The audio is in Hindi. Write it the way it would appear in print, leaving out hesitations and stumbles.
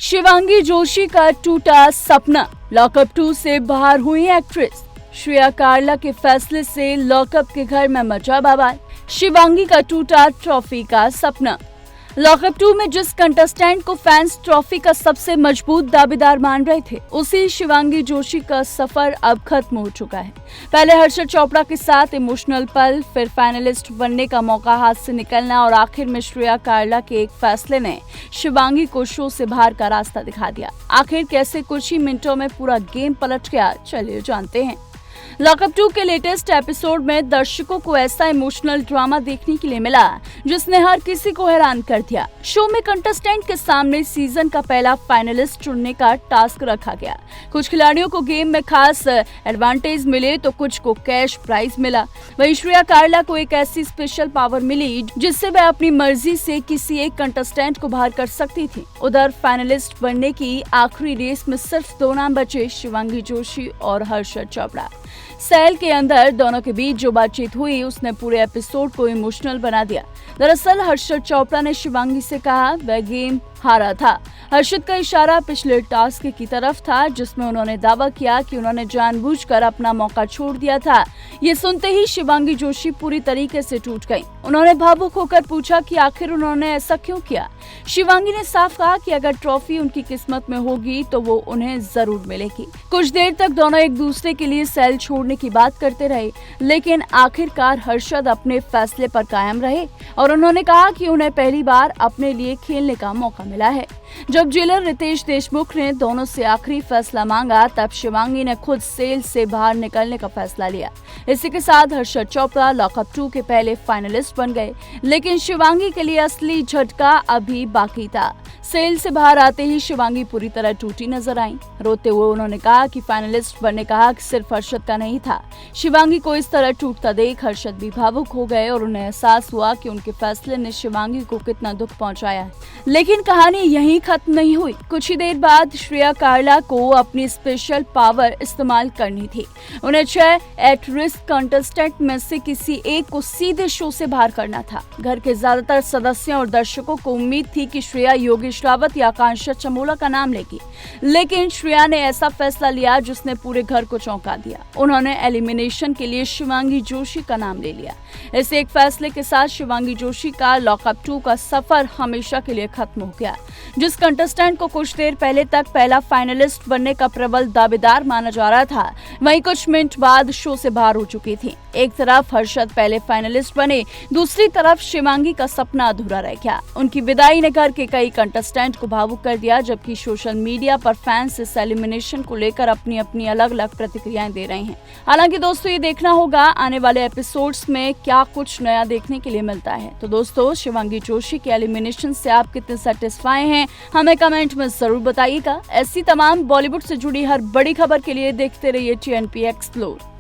शिवांगी जोशी का टूटा सपना, लॉकअप 2 से बाहर हुई एक्ट्रेस। श्रेया कार्ला के फैसले से लॉकअप के घर में मचा बवाल। शिवांगी का टूटा ट्रॉफी का सपना। लॉकअप 2 में जिस कंटेस्टेंट को फैंस ट्रॉफी का सबसे मजबूत दावेदार मान रहे थे, उसी शिवांगी जोशी का सफर अब खत्म हो चुका है। पहले हर्षद चोपड़ा के साथ इमोशनल पल, फिर फाइनलिस्ट बनने का मौका हाथ से निकलना और आखिर में श्रेया कार्ला के एक फैसले ने शिवांगी को शो से बाहर का रास्ता दिखा दिया। आखिर कैसे कुछ ही मिनटों में पूरा गेम पलट गया, चलिए जानते हैं। लॉकअप 2 के लेटेस्ट एपिसोड में दर्शकों को ऐसा इमोशनल ड्रामा देखने के लिए मिला जिसने हर किसी को हैरान कर दिया। शो में कंटेस्टेंट के सामने सीजन का पहला फाइनलिस्ट चुनने का टास्क रखा गया। कुछ खिलाड़ियों को गेम में खास एडवांटेज मिले तो कुछ को कैश प्राइज मिला। वहीं श्रेया कार्ला को एक ऐसी स्पेशल पावर मिली जिससे वह अपनी मर्जी से किसी एक कंटेस्टेंट को बाहर कर सकती थी। उधर फाइनलिस्ट बनने की आखिरी रेस में सिर्फ 2 नाम बचे, शिवांगी जोशी और हर्षद चोपड़ा। सेल के अंदर दोनों के बीच जो बातचीत हुई उसने पूरे एपिसोड को इमोशनल बना दिया। दरअसल हर्षद चोपड़ा ने शिवांगी से कहा वह गेम हारा था। हर्षद का इशारा पिछले टास्क की तरफ था जिसमें उन्होंने दावा किया कि उन्होंने जानबूझकर अपना मौका छोड़ दिया था। ये सुनते ही शिवांगी जोशी पूरी तरीके से टूट गई। उन्होंने भावुक होकर पूछा कि आखिर उन्होंने ऐसा क्यों किया। शिवांगी ने साफ कहा कि अगर ट्रॉफी उनकी किस्मत में होगी तो वो उन्हें जरूर मिलेगी। कुछ देर तक दोनों एक दूसरे के लिए सेल छोड़ने की बात करते रहे, लेकिन आखिरकार हर्षद अपने फैसले पर कायम रहे और उन्होंने कहा कि उन्हें पहली बार अपने लिए खेलने का मौका मिला है। जब जेलर रितेश देशमुख ने दोनों से आखिरी फैसला मांगा, तब शिवांगी ने खुद सेल से बाहर निकलने का फैसला लिया। इसी के साथ हर्षद चोपड़ा लॉकअप 2 के पहले फाइनलिस्ट बन गए, लेकिन शिवांगी के लिए असली झटका अभी बाकी था। सेल से बाहर आते ही शिवांगी पूरी तरह टूटी नजर आई। रोते हुए उन्होंने कहा कि फाइनलिस्ट बनने का हक सिर्फ हर्षद का नहीं था। शिवांगी को इस तरह टूटता देख हर्षद भी भावुक हो गए और उन्हें एहसास हुआ कि उनके फैसले ने शिवांगी को कितना दुख पहुंचाया है। लेकिन कहानी यहीं खत्म नहीं हुई। कुछ ही देर बाद श्रेया कार्ला को अपनी स्पेशल पावर इस्तेमाल करनी थी। उन्हें 6 एट रिस्क कंटेस्टेंट में से किसी एक को सीधे शो से बाहर करना था। घर के ज्यादातर सदस्यों और दर्शकों को उम्मीद थी कि श्रेया योगेश रावत या आकांक्षा चमोला का नाम लेगी, लेकिन श्रेया ने ऐसा फैसला लिया जिसने पूरे घर को चौंका दिया। उन्होंने एलिमिनेशन के लिए शिवांगी जोशी का नाम ले लिया। इस एक फैसले के साथ शिवांगी जोशी का लॉकअप 2 का सफर हमेशा के लिए खत्म हो गया। जिस कंटेस्टेंट को कुछ देर पहले तक पहला फाइनलिस्ट बनने का प्रबल दावेदार माना जा रहा था, वहीं कुछ मिनट बाद शो से बाहर हो चुकी थी। एक तरफ हर्षद पहले फाइनलिस्ट बने, दूसरी तरफ शिवांगी का सपना अधूरा रह गया। उनकी विदाई ने घर के कई कंटेस्टेंट को भावुक कर दिया, जबकि सोशल मीडिया पर फैंस इस एलिमिनेशन को लेकर अपनी अपनी अलग अलग प्रतिक्रियाएं दे रहे हैं। हालांकि दोस्तों, ये देखना होगा आने वाले एपिसोड्स में क्या कुछ नया देखने के लिए मिलता है। तो दोस्तों, शिवांगी जोशी के एलिमिनेशन से आप कितने सेटिस्फाई हैं, हमें कमेंट में जरूर बताइएगा। ऐसी तमाम बॉलीवुड से जुड़ी हर बड़ी खबर के लिए देखते रहिए TNP एक्सप्लोर।